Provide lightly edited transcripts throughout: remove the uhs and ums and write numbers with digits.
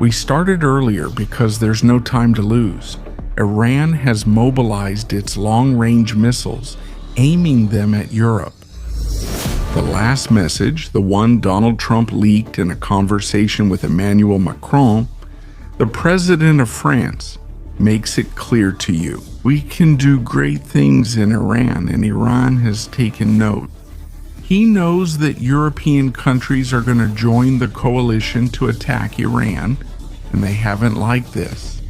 We started earlier because there's no time to lose. Iran has mobilized its long-range missiles, aiming them at Europe. The last message, the one Donald Trump leaked in a conversation with Emmanuel Macron, the president of France, makes it clear to you. We can do great things in Iran, and Iran has taken note. He knows that European countries are going to join the coalition to attack Iran, and they haven't liked this.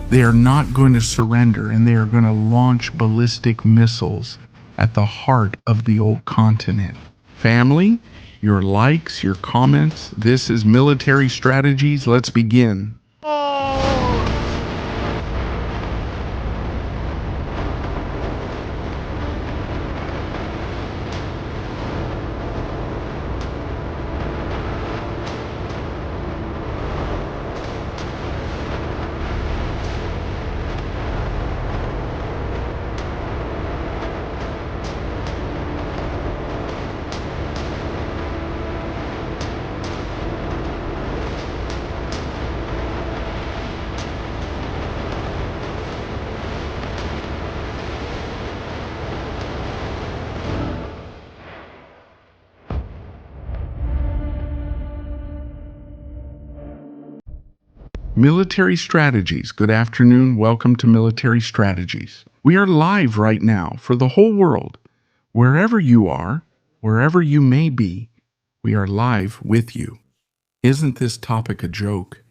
They are not going to surrender, and they are going to launch ballistic missiles at the heart of the old continent. Family, your likes, your comments, this is Military Strategies. Let's begin. Military Strategies. Good afternoon. Welcome to Military Strategies. We are live right now for the whole world. Wherever you are, wherever you may be, we are live with you. Isn't this topic a joke?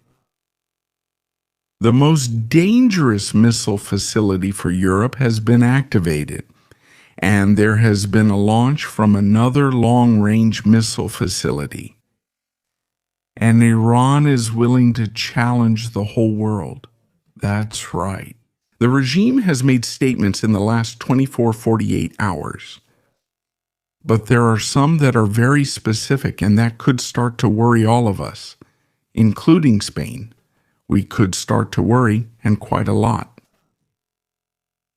The most dangerous missile facility for Europe has been activated, and there has been a launch from another long-range missile facility. And Iran is willing to challenge the whole world. That's right. The regime has made statements in the last 24-48 hours. But there are some that are very specific, and that could start to worry all of us, including Spain. We could start to worry, and quite a lot.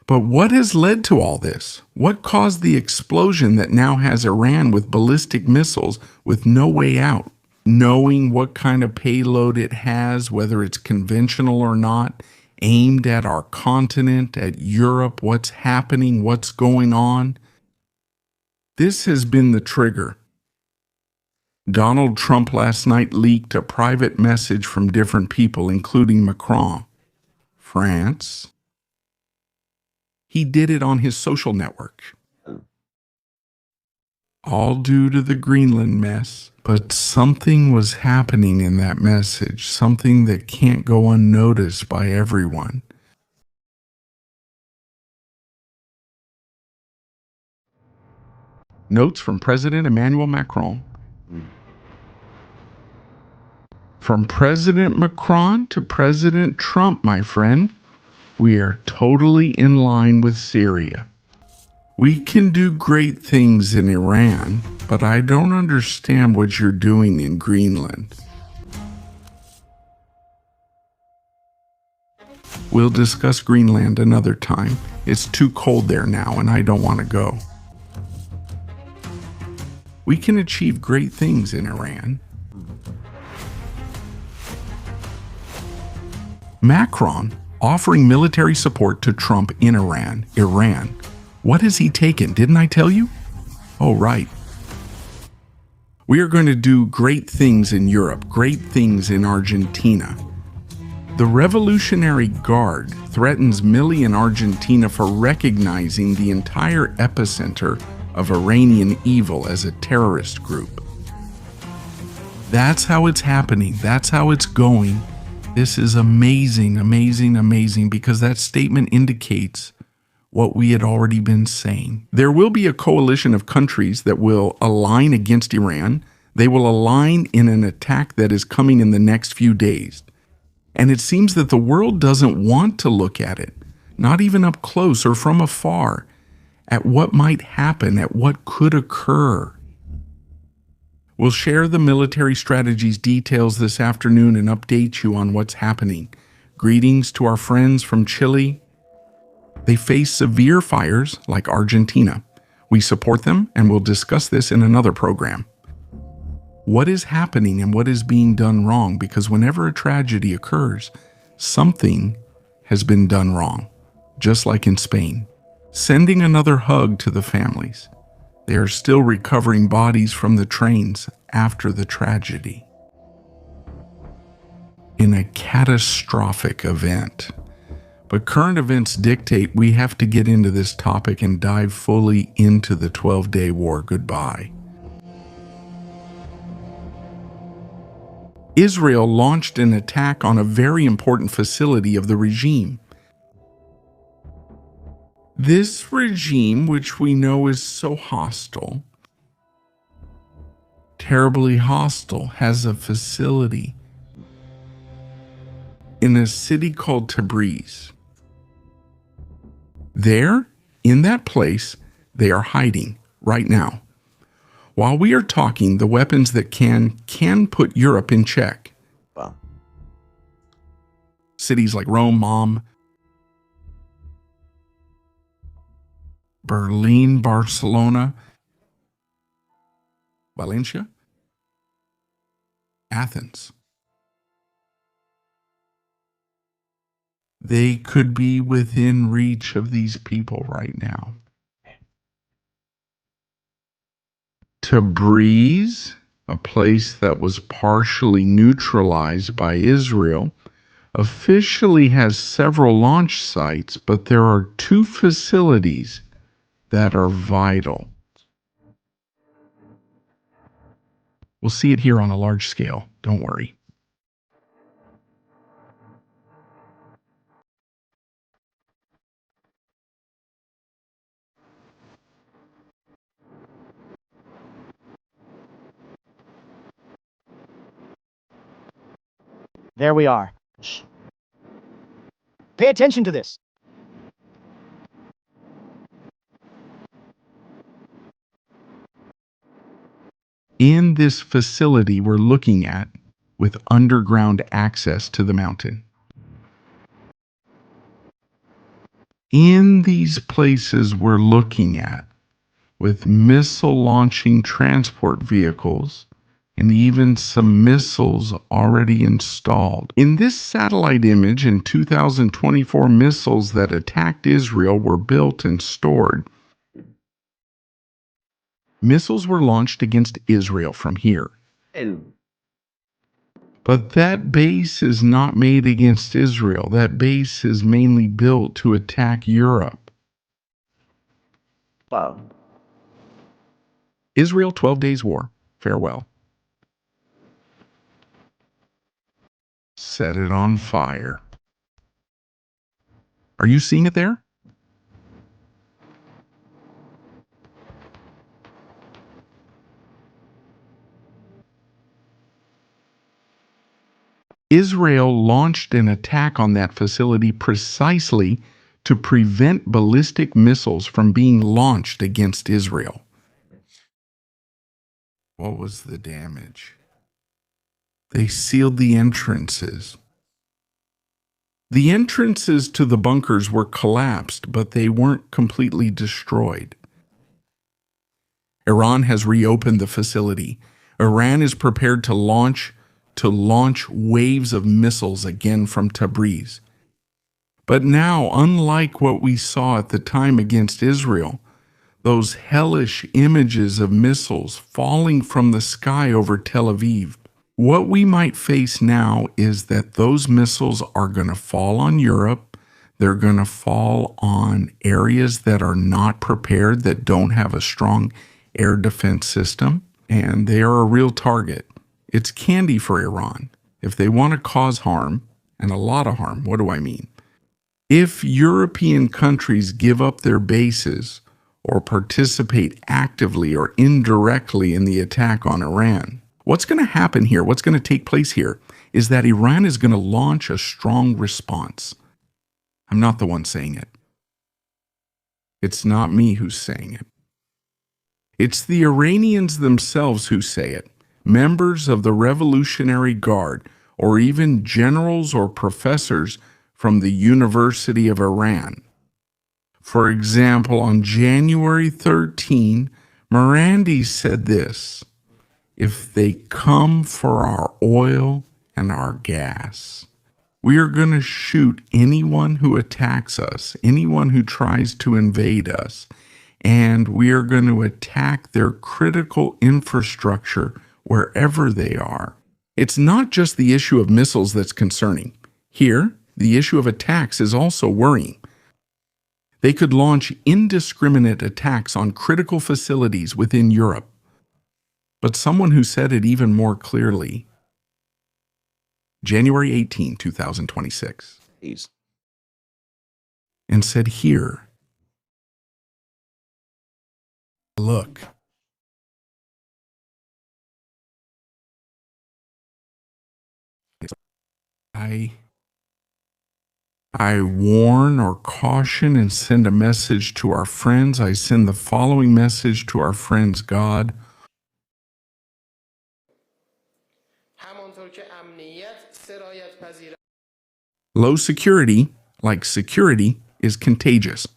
But what has led to all this? What caused the explosion that now has Iran with ballistic missiles with no way out? Knowing what kind of payload it has, whether it's conventional or not, aimed at our continent, at Europe, what's happening, what's going on. This has been the trigger. Donald Trump last night leaked a private message from different people, including Macron, France. He did it on his social network. All due to the Greenland mess. But something was happening in that message, something that can't go unnoticed by everyone. Notes from President Emmanuel Macron. From President Macron to President Trump, my friend, we are totally in line with Syria. We can do great things in Iran, but I don't understand what you're doing in Greenland. We'll discuss Greenland another time. It's too cold there now, and I don't want to go. We can achieve great things in Iran. Macron offering military support to Trump in Iran. What has he taken? Didn't I tell you? Oh, right. We are going to do great things in Europe, great things in Argentina. The Revolutionary Guard threatens Milei in Argentina for recognizing the entire epicenter of Iranian evil as a terrorist group. That's how it's happening. That's how it's going. This is amazing, amazing, amazing, because that statement indicates what we had already been saying. There will be a coalition of countries that will align against Iran. They will align in an attack that is coming in the next few days. And it seems that the world doesn't want to look at it, not even up close or from afar, at what might happen, at what could occur. We'll share the military strategies details this afternoon and update you on what's happening. Greetings to our friends from Chile. They face severe fires like Argentina. We support them, and we'll discuss this in another program. What is happening and what is being done wrong? Because whenever a tragedy occurs, something has been done wrong, just like in Spain. Sending another hug to the families. They are still recovering bodies from the trains after the tragedy. In a catastrophic event. But current events dictate we have to get into this topic and dive fully into the 12-day war goodbye. Israel launched an attack on a very important facility of the regime. This regime, which we know is so hostile, terribly hostile, has a facility in a city called Tabriz. There, in that place, they are hiding right now. While we are talking, the weapons that can put Europe in check. Wow. Cities like Rome, Berlin, Barcelona, Valencia, Athens. They could be within reach of these people right now. Tabriz, a place that was partially neutralized by Israel, officially has several launch sites, but there are two facilities that are vital. We'll see it here on a large scale, don't worry. There we are. Shh. Pay attention to this. In this facility we're looking at, with underground access to the mountain. In these places we're looking at, with missile launching transport vehicles, and even some missiles already installed. In this satellite image, in 2024, missiles that attacked Israel were built and stored. Missiles were launched against Israel from here. But that base is not made against Israel. That base is mainly built to attack Europe. Wow. Israel 12 days war. Farewell. Set it on fire. Are you seeing it there? Israel launched an attack on that facility precisely to prevent ballistic missiles from being launched against Israel. What was the damage? They sealed the entrances. The entrances to the bunkers were collapsed, but they weren't completely destroyed. Iran has reopened the facility. Iran is prepared to launch waves of missiles again from Tabriz. But now, unlike what we saw at the time against Israel, those hellish images of missiles falling from the sky over Tel Aviv, what we might face now is that those missiles are going to fall on Europe. They're going to fall on areas that are not prepared, that don't have a strong air defense system, and they are a real target. It's candy for Iran. If they want to cause harm, and a lot of harm, what do I mean? If European countries give up their bases or participate actively or indirectly in the attack on Iran, what's going to happen here, what's going to take place here, is that Iran is going to launch a strong response. I'm not the one saying it. It's not me who's saying it. It's the Iranians themselves who say it. Members of the Revolutionary Guard, or even generals or professors from the University of Iran. For example, on January 13, Morandi said this: if they come for our oil and our gas. We are going to shoot anyone who attacks us, anyone who tries to invade us, and we are going to attack their critical infrastructure wherever they are. It's not just the issue of missiles that's concerning. Here, the issue of attacks is also worrying. They could launch indiscriminate attacks on critical facilities within Europe. But someone who said it even more clearly, January 18, 2026, and said, here, look. I warn or caution and send a message to our friends. I send the following message to our friends God. Low security, like security, is contagious.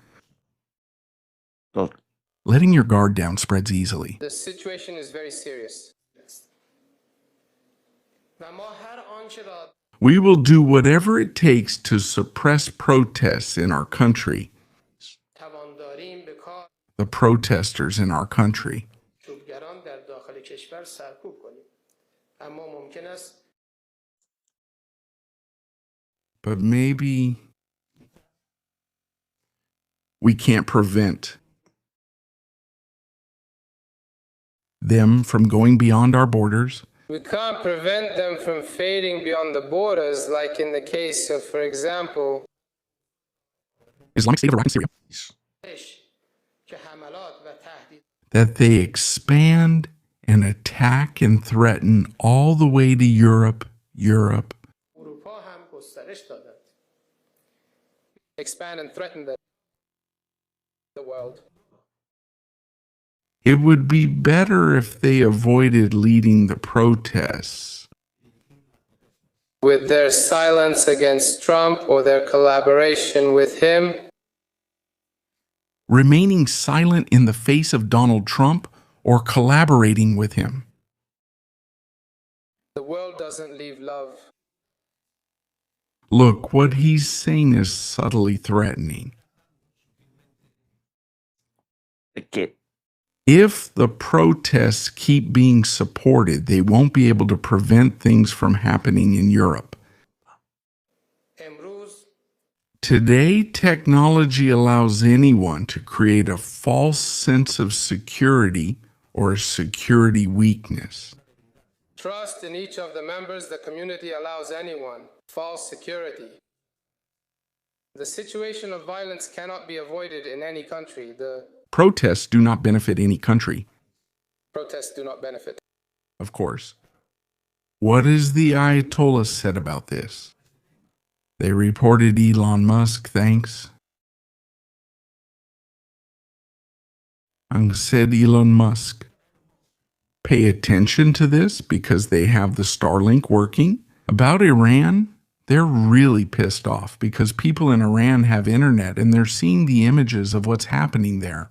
Letting your guard down spreads easily. The situation is very serious. We will do whatever it takes to suppress protests in our country. The protesters in our country. But maybe we can't prevent them from going beyond our borders. We can't prevent them from fading beyond the borders, like in the case of, for example, Islamic State of Iraq and Syria. That they expand and attack and threaten all the way to Europe. Expand and threaten the world. It would be better if they avoided leading the protests. With their silence against Trump or their collaboration with him. Remaining silent in the face of Donald Trump or collaborating with him. The world doesn't leave love. Look, what he's saying is subtly threatening. If the protests keep being supported, they won't be able to prevent things from happening in Europe. Today, technology allows anyone to create a false sense of security or a security weakness. Trust in each of the members, the community allows anyone. False security. The situation of violence cannot be avoided in any country. Protests do not benefit any country. Protests do not benefit. Of course. What has the Ayatollah said about this? They reported Elon Musk, thanks. And said Elon Musk, pay attention to this because they have the Starlink working. About Iran, they're really pissed off because people in Iran have internet and they're seeing the images of what's happening there.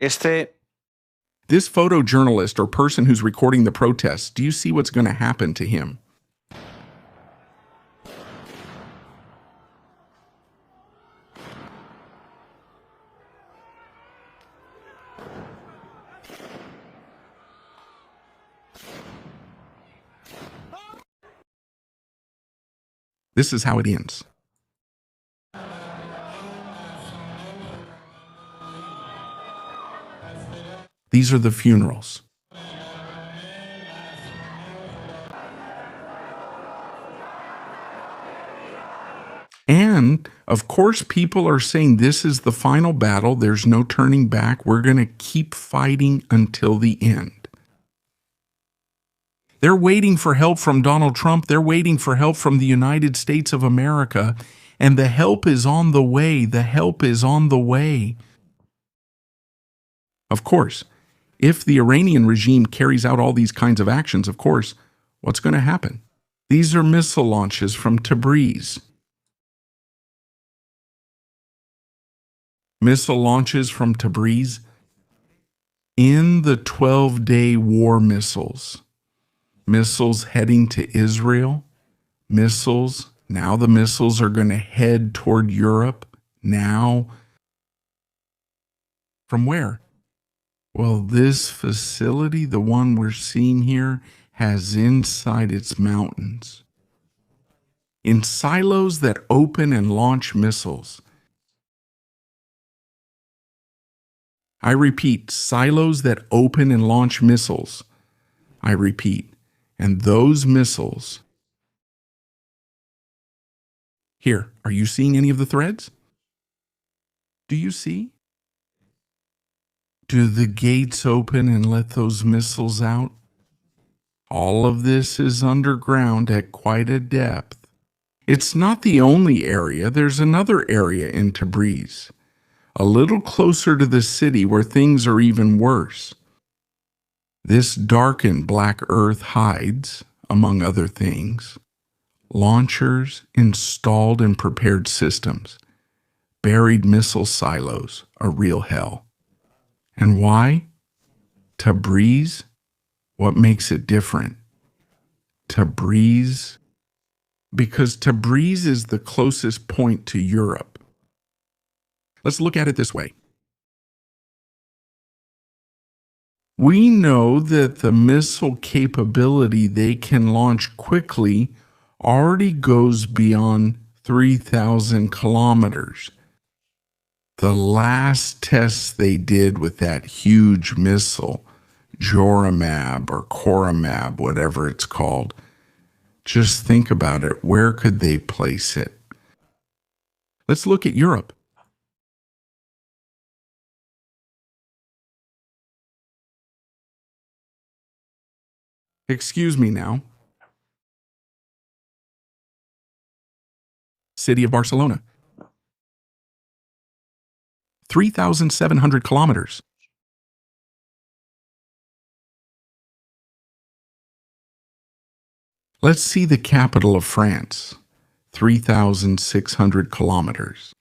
This photojournalist or person who's recording the protests, do you see what's going to happen to him? This is how it ends. These are the funerals. And, of course, people are saying this is the final battle. There's no turning back. We're going to keep fighting until the end. They're waiting for help from Donald Trump. They're waiting for help from the United States of America. And the help is on the way. The help is on the way. Of course, if the Iranian regime carries out all these kinds of actions, of course, what's going to happen? These are missile launches from Tabriz. Missile launches from Tabriz in the 12-day war missiles. Missiles heading to Israel. Missiles. Now the missiles are going to head toward Europe. Now, from where? Well, this facility, the one we're seeing here, has inside its mountains, in silos that open and launch missiles. I repeat, silos that open and launch missiles. I repeat, and those missiles. Here, are you seeing any of the threads? Do you see? Do the gates open and let those missiles out? All of this is underground at quite a depth. It's not the only area. There's another area in Tabriz, a little closer to the city where things are even worse. This darkened black earth hides, among other things, launchers installed and prepared systems, buried missile silos, a real hell. And why? Tabriz? What makes it different? Tabriz? Because Tabriz is the closest point to Europe. Let's look at it this way. We know that the missile capability they can launch quickly already goes beyond 3,000 kilometers. The last tests they did with that huge missile, Joramab or Koramab, whatever it's called, just think about it. Where could they place it? Let's look at Europe. Excuse me now. City of Barcelona. 3,700 kilometers. Let's see the capital of France. 3,600 kilometers.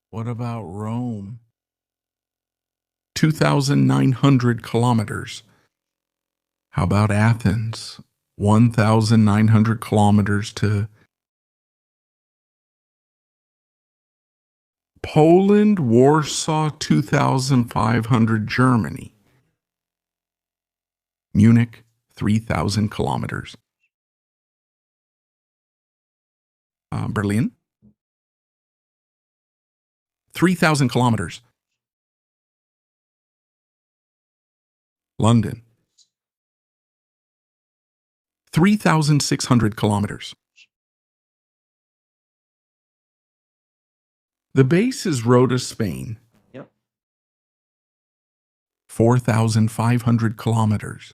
What about Rome? 2,900 kilometers. How about Athens? 1,900 kilometers to Poland, Warsaw, 2,500 Germany. Munich, 3,000 kilometers. Berlin, 3,000 kilometers. London, 3,600 kilometers. The base is Rota, Spain. Yep. 4,500 kilometers.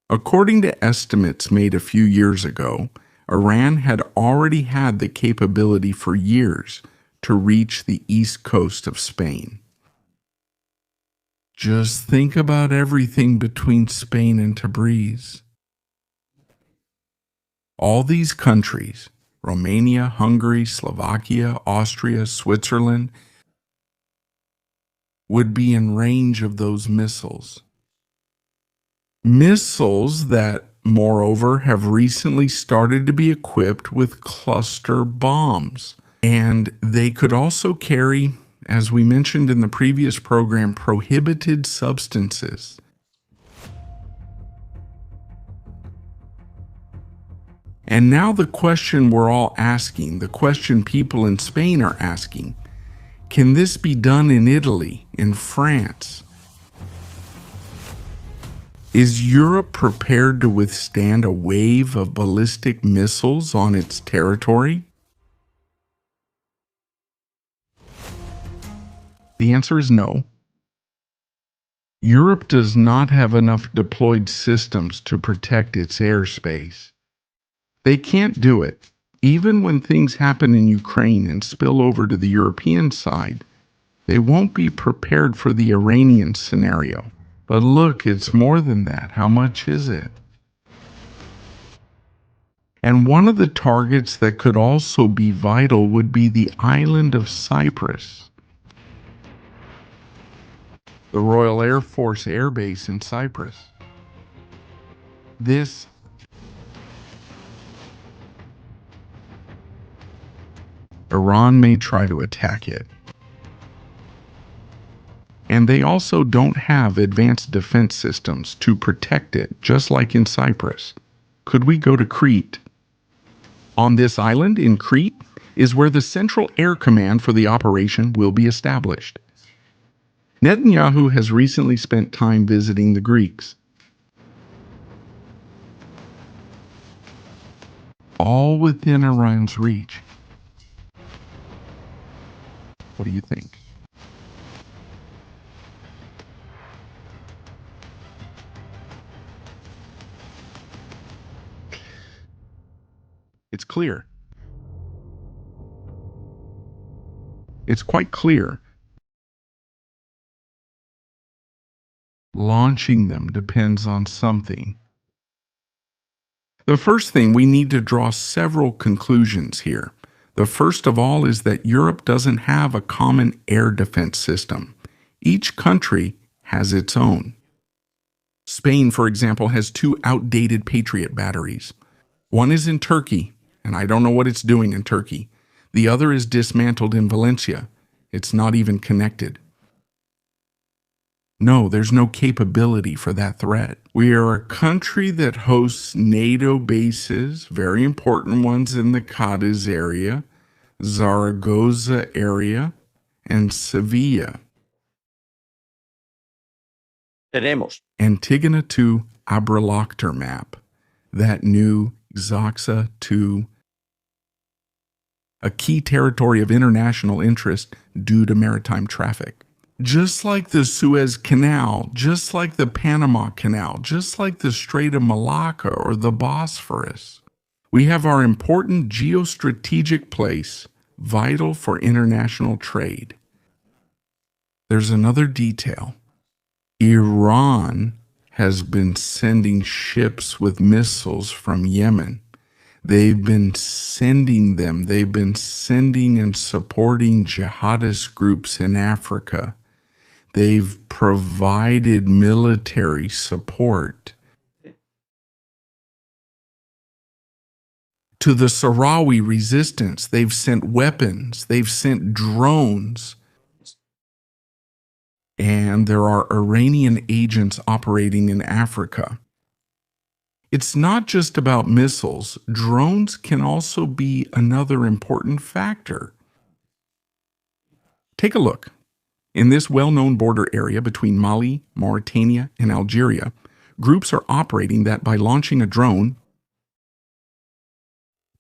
According to estimates made a few years ago, Iran had already had the capability for years to reach the east coast of Spain. Just think about everything between Spain and Tabriz. All these countries, Romania, Hungary, Slovakia, Austria, Switzerland, would be in range of those missiles. Missiles that, moreover, have recently started to be equipped with cluster bombs. And they could also carry, as we mentioned in the previous program, prohibited substances. And now the question we're all asking, the question people in Spain are asking, can this be done in Italy, in France? Is Europe prepared to withstand a wave of ballistic missiles on its territory? The answer is no. Europe does not have enough deployed systems to protect its airspace. They can't do it. Even when things happen in Ukraine and spill over to the European side, they won't be prepared for the Iranian scenario. But look, it's more than that. How much is it? And one of the targets that could also be vital would be the island of Cyprus, the Royal Air Force Air Base in Cyprus. This Iran may try to attack it. And they also don't have advanced defense systems to protect it, just like in Cyprus. Could we go to Crete? On this island in Crete is where the Central Air Command for the operation will be established. Netanyahu has recently spent time visiting the Greeks. All within Iran's reach. What do you think? It's clear. It's quite clear. Launching them depends on something. The first thing, we need to draw several conclusions here. The first of all is that Europe doesn't have a common air defense system. Each country has its own. Spain, for example, has 2 outdated Patriot batteries. One is in Turkey, and I don't know what it's doing in Turkey. The other is dismantled in Valencia. It's not even connected. No, there's no capability for that threat. We are a country that hosts NATO bases, very important ones in the Cadiz area, Zaragoza area, and Sevilla. Tenemos. Antigona to Abraloctor map, that new Xoxa to a key territory of international interest due to maritime traffic. Just like the Suez Canal, just like the Panama Canal, just like the Strait of Malacca or the Bosphorus. We have our important geostrategic place, vital for international trade. There's another detail. Iran has been sending ships with missiles from Yemen. They've been sending them. They've been sending and supporting jihadist groups in Africa. They've provided military support to the Sahrawi resistance. They've sent weapons. They've sent drones. And there are Iranian agents operating in Africa. It's not just about missiles. Drones can also be another important factor. Take a look. In this well-known border area between Mali, Mauritania, and Algeria, groups are operating that by launching a drone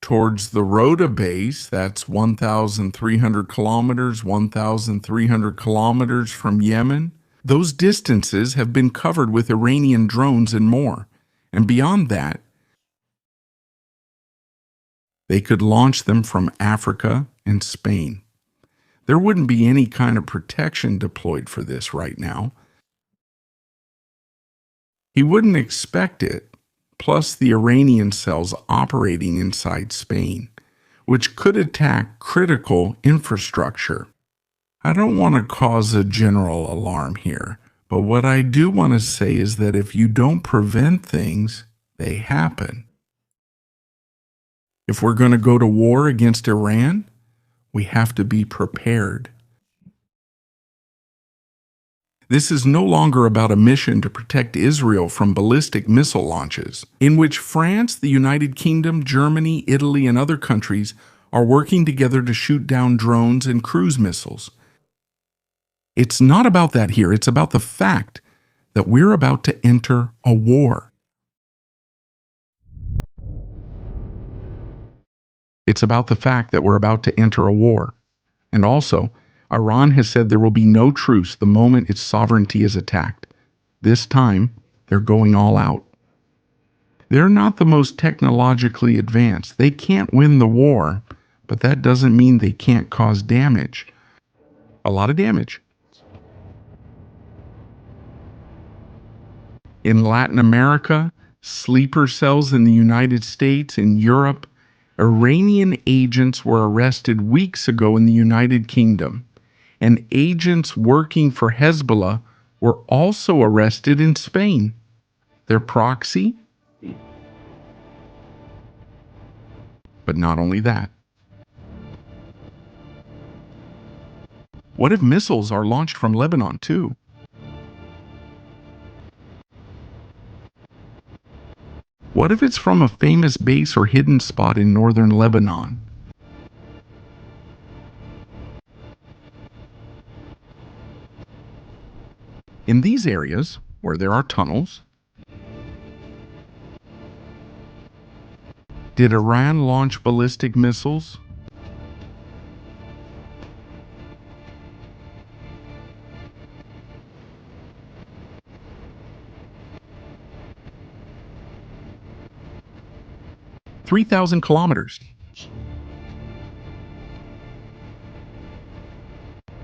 towards the Rota base, that's 1,300 kilometers from Yemen. Those distances have been covered with Iranian drones and more. And beyond that, they could launch them from Africa and Spain. There wouldn't be any kind of protection deployed for this right now. He wouldn't expect it, plus the Iranian cells operating inside Spain, which could attack critical infrastructure. I don't want to cause a general alarm here, but what I do want to say is that if you don't prevent things, they happen. If we're going to go to war against Iran, we have to be prepared. This is no longer about a mission to protect Israel from ballistic missile launches, in which France, the United Kingdom, Germany, Italy, and other countries are working together to shoot down drones and cruise missiles. It's not about that here. It's about the fact that we're about to enter a war. It's about the fact that we're about to enter a war. And also, Iran has said there will be no truce the moment its sovereignty is attacked. This time, they're going all out. They're not the most technologically advanced. They can't win the war, but that doesn't mean they can't cause damage. A lot of damage. In Latin America, Sleeper cells in the United States and Europe. Iranian agents were arrested weeks ago in the United Kingdom, and agents working for Hezbollah were also arrested in Spain. Their proxy? But not only that. What if missiles are launched from Lebanon too? What if it's from a famous base or hidden spot in northern Lebanon? In these areas, where there are tunnels, did Iran launch ballistic missiles? $3,000 kilometers.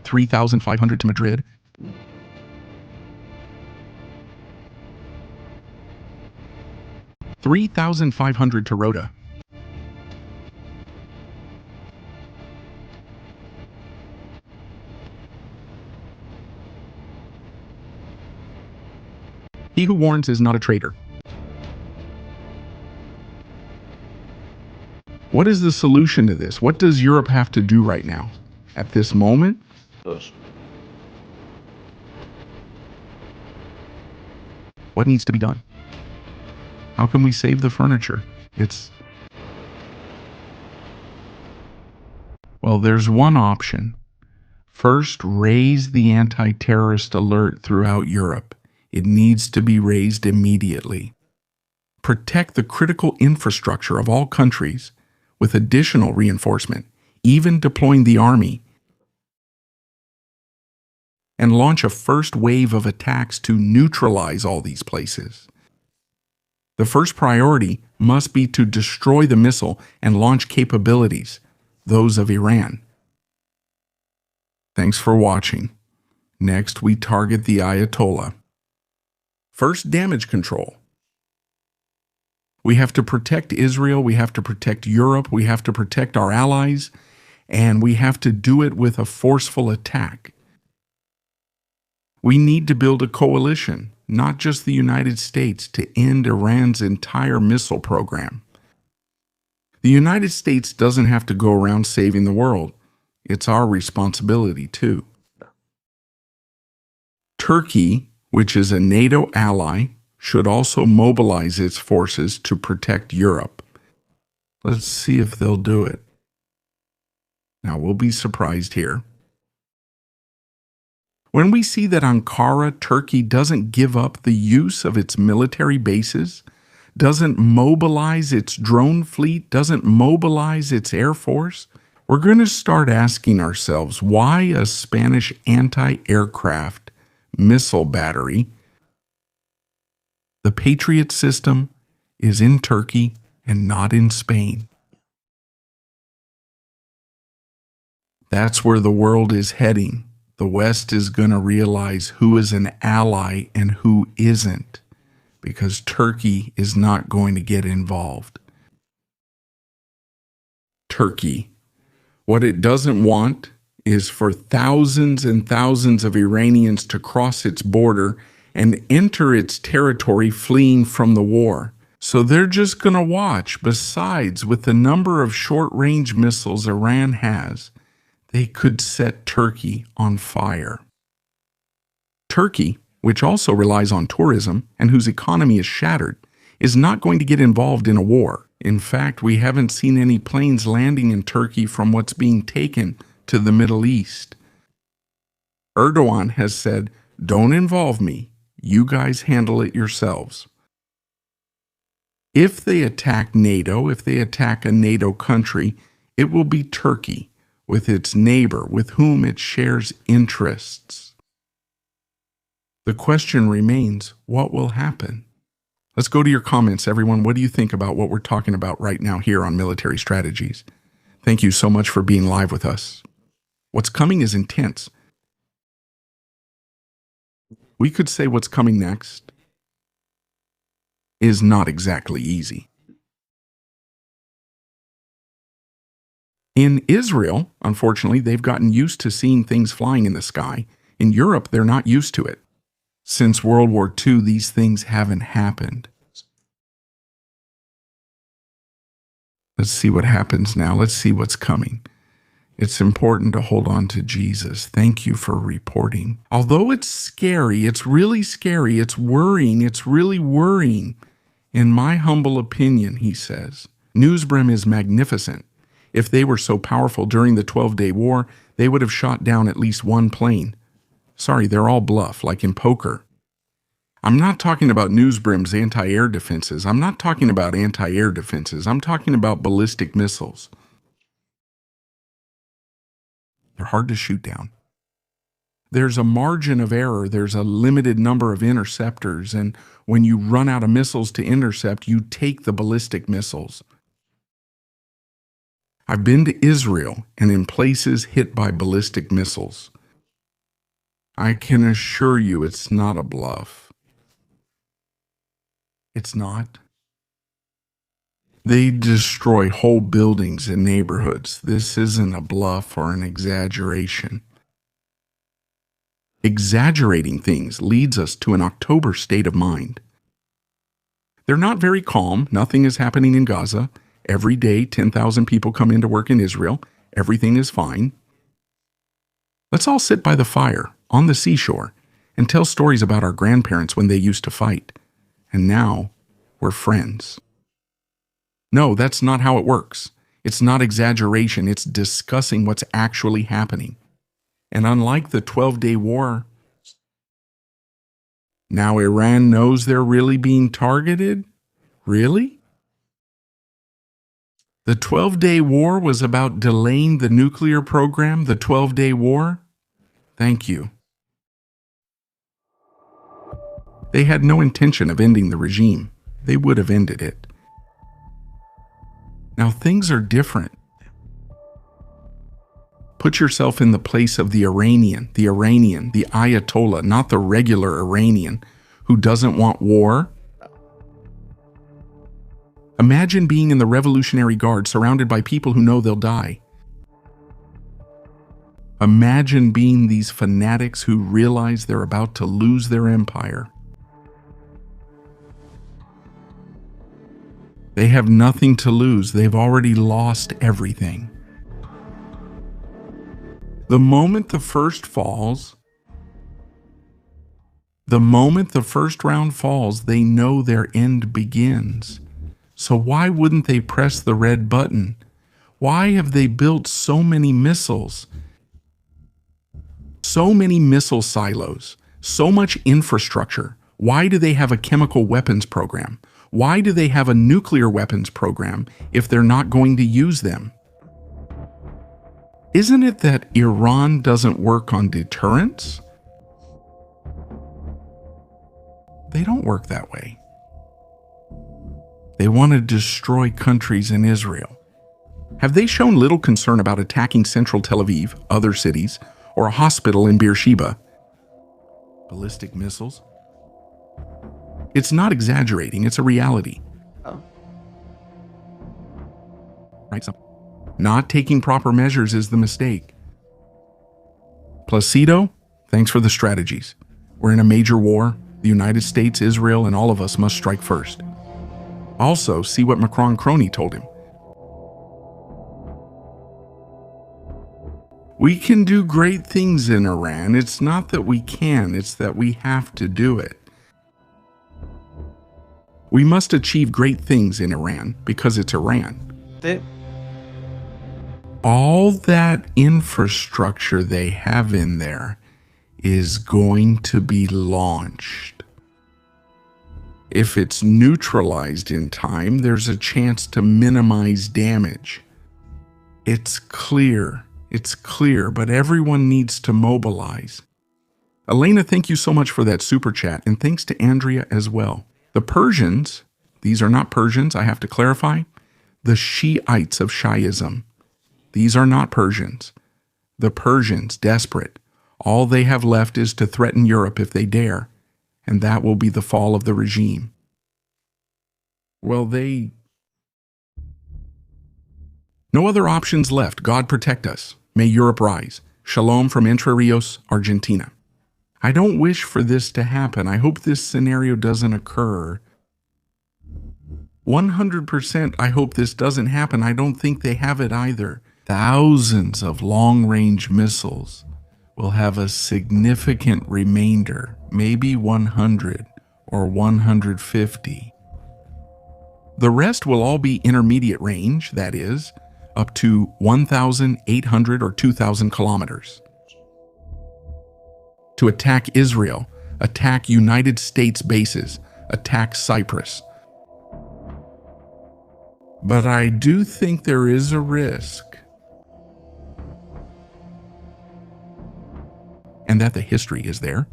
3,500 to Madrid. 3,500 to Rota. He who warns is not a traitor. What is the solution to this? What does Europe have to do right now? At this moment? Dos. What needs to be done? How can we save the furniture? Well, there's one option. First, raise the anti-terrorist alert throughout Europe. It needs to be raised immediately. Protect the critical infrastructure of all countries with additional reinforcement, even deploying the army, and launch a first wave of attacks to neutralize all these places. The first priority must be to destroy the missile and launch capabilities, those of Iran. Thanks for watching. Next, we target the Ayatollah. First, damage control. We have to protect Israel, we have to protect Europe, we have to protect our allies, and we have to do it with a forceful attack. We need to build a coalition, not just the United States, to end Iran's entire missile program. The United States doesn't have to go around saving the world. It's our responsibility too. Turkey, which is a NATO ally, should also mobilize its forces to protect Europe. Let's see if they'll do it. Now, we'll be surprised here. When we see that Ankara, Turkey, doesn't give up the use of its military bases, doesn't mobilize its drone fleet, doesn't mobilize its air force, we're going to start asking ourselves why a Spanish anti-aircraft missile battery, the Patriot system, is in Turkey and not in Spain. That's where the world is heading. The West is going to realize who is an ally and who isn't, because Turkey is not going to get involved. Turkey. What it doesn't want is for thousands and thousands of Iranians to cross its border and enter its territory fleeing from the war. So they're just going to watch. Besides, with the number of short-range missiles Iran has, they could set Turkey on fire. Turkey, which also relies on tourism and whose economy is shattered, is not going to get involved in a war. In fact, we haven't seen any planes landing in Turkey from what's being taken to the Middle East. Erdogan has said, "Don't involve me. You guys handle it yourselves." If they attack NATO, if they attack a NATO country, it will be Turkey, with its neighbor, with whom it shares interests. The question remains, what will happen? Let's go to your comments, everyone. What do you think about what we're talking about right now here on Military Strategies? Thank you so much for being live with us. What's coming is intense. We could say what's coming next. is not exactly easy. In Israel, unfortunately, they've gotten used to seeing things flying in the sky. In Europe, they're not used to it. Since World War II, these things haven't happened. Let's see what happens now. Let's see what's coming. It's important to hold on to Jesus. Thank you for reporting. Although it's scary, it's really scary, it's worrying, it's really worrying. In my humble opinion, he says, Newsbrim is magnificent. If they were so powerful during the 12-Day War, they would have shot down at least one plane. Sorry, they're all bluff, like in poker. I'm not talking about Newsbrim's anti-air defenses. I'm not talking about anti-air defenses. I'm talking about ballistic missiles. They're hard to shoot down. There's a margin of error. There's a limited number of interceptors, and when you run out of missiles to intercept, you take the ballistic missiles. I've been to Israel and in places hit by ballistic missiles. I can assure you it's not a bluff. It's not. They destroy whole buildings and neighborhoods. This isn't a bluff or an exaggeration. Exaggerating things leads us to an October state of mind. They're not very calm. Nothing is happening in Gaza. Every day, 10,000 people come into work in Israel. Everything is fine. Let's all sit by the fire on the seashore and tell stories about our grandparents when they used to fight. And now we're friends. No, that's not how it works. It's not exaggeration. It's discussing what's actually happening. And unlike the 12-Day War, now Iran knows they're really being targeted? Really? The 12-Day War was about delaying the nuclear program, the 12-Day War? Thank you. They had no intention of ending the regime. They would have ended it. Now things are different. Put yourself in the place of the Iranian, the Ayatollah, not the regular Iranian, who doesn't want war. Imagine being in the Revolutionary Guard surrounded by people who know they'll die. Imagine being these fanatics who realize they're about to lose their empire. They have nothing to lose. They've already lost everything. The moment the first round falls, they know their end begins. So why wouldn't they press the red button? Why have they built so many missiles? So many missile silos, so much infrastructure. Why do they have a chemical weapons program? Why do they have a nuclear weapons program if they're not going to use them? Isn't it that Iran doesn't work on deterrence? They don't work that way. They want to destroy countries in Israel. Have they shown little concern about attacking central Tel Aviv, other cities, or a hospital in Beersheba? Ballistic missiles? It's not exaggerating, it's a reality. Oh. Right? So, not taking proper measures is the mistake. Placido, thanks for the strategies. We're in a major war. The United States, Israel, and all of us must strike first. Also, see what Macron crony told him. We can do great things in Iran. It's not that we can, it's that we have to do it. We must achieve great things in Iran because it's Iran. All that infrastructure they have in there is going to be launched. If it's neutralized in time, there's a chance to minimize damage. It's clear, but everyone needs to mobilize. Elena, thank you so much for that super chat, and thanks to Andrea as well. The Persians, these are not Persians, I have to clarify, the Shiites of Shiism. These are not Persians. The Persians, desperate. All they have left is to threaten Europe if they dare, and that will be the fall of the regime. well, no other options left. God protect us. May Europe rise. Shalom from Entre Rios, Argentina. I don't wish for this to happen. I hope this scenario doesn't occur. 100% I hope this doesn't happen. I don't think they have it either. Thousands of long-range missiles will have a significant remainder, maybe 100 or 150. The rest will all be intermediate range, that is, up to 1,800 or 2,000 kilometers. To attack Israel, attack United States bases, attack Cyprus. But I do think there is a risk, and that the history is there.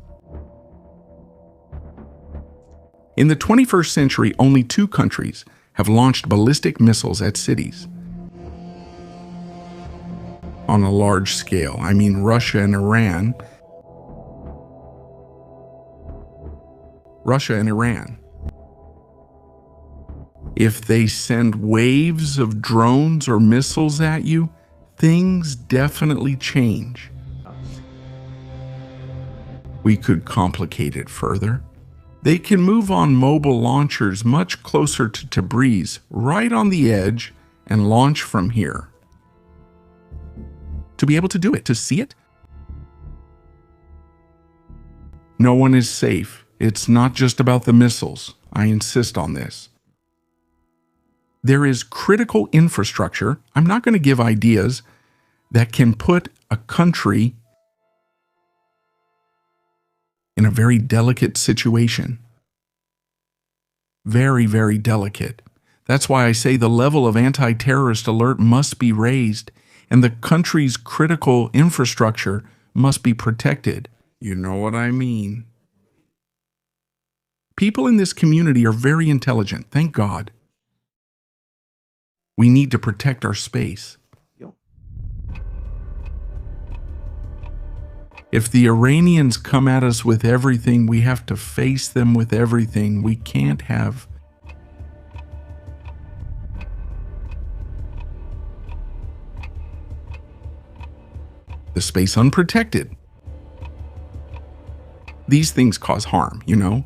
In the 21st century, only 2 countries have launched ballistic missiles at cities on a large scale. I mean, Russia and Iran. If they send waves of drones or missiles at you, things definitely change. We could complicate it further. They can move on mobile launchers much closer to Tabriz, right on the edge, and launch from here. To be able to do it, to see it? No one is safe. It's not just about the missiles. I insist on this. There is critical infrastructure, I'm not going to give ideas, that can put a country in a very delicate situation. Very, very delicate. That's why I say the level of anti-terrorist alert must be raised, and the country's critical infrastructure must be protected. You know what I mean. People in this community are very intelligent, thank God. We need to protect our space. If the Iranians come at us with everything, we have to face them with everything. We can't have the space unprotected. These things cause harm, you know?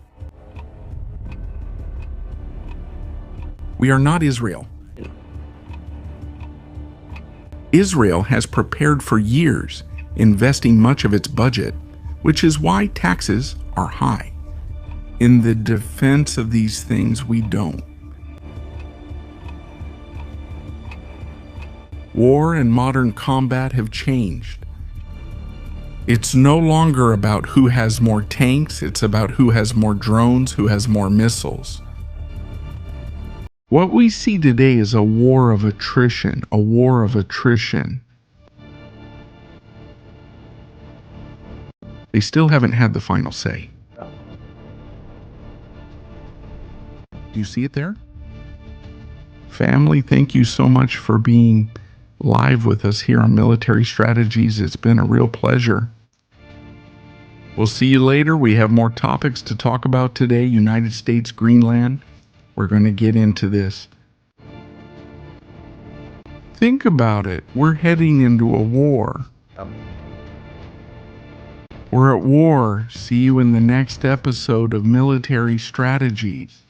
We are not Israel. Israel has prepared for years, investing much of its budget, which is why taxes are high. In the defense of these things, we don't. War and modern combat have changed. It's no longer about who has more tanks, it's about who has more drones, who has more missiles. What we see today is a war of attrition, a war of attrition. They still haven't had the final say. Do you see it there? Family, thank you so much for being live with us here on Military Strategies. It's been a real pleasure. We'll see you later. We have more topics to talk about today. United States, Greenland. We're going to get into this. Think about it. We're heading into a war. We're at war. See you in the next episode of Military Strategies.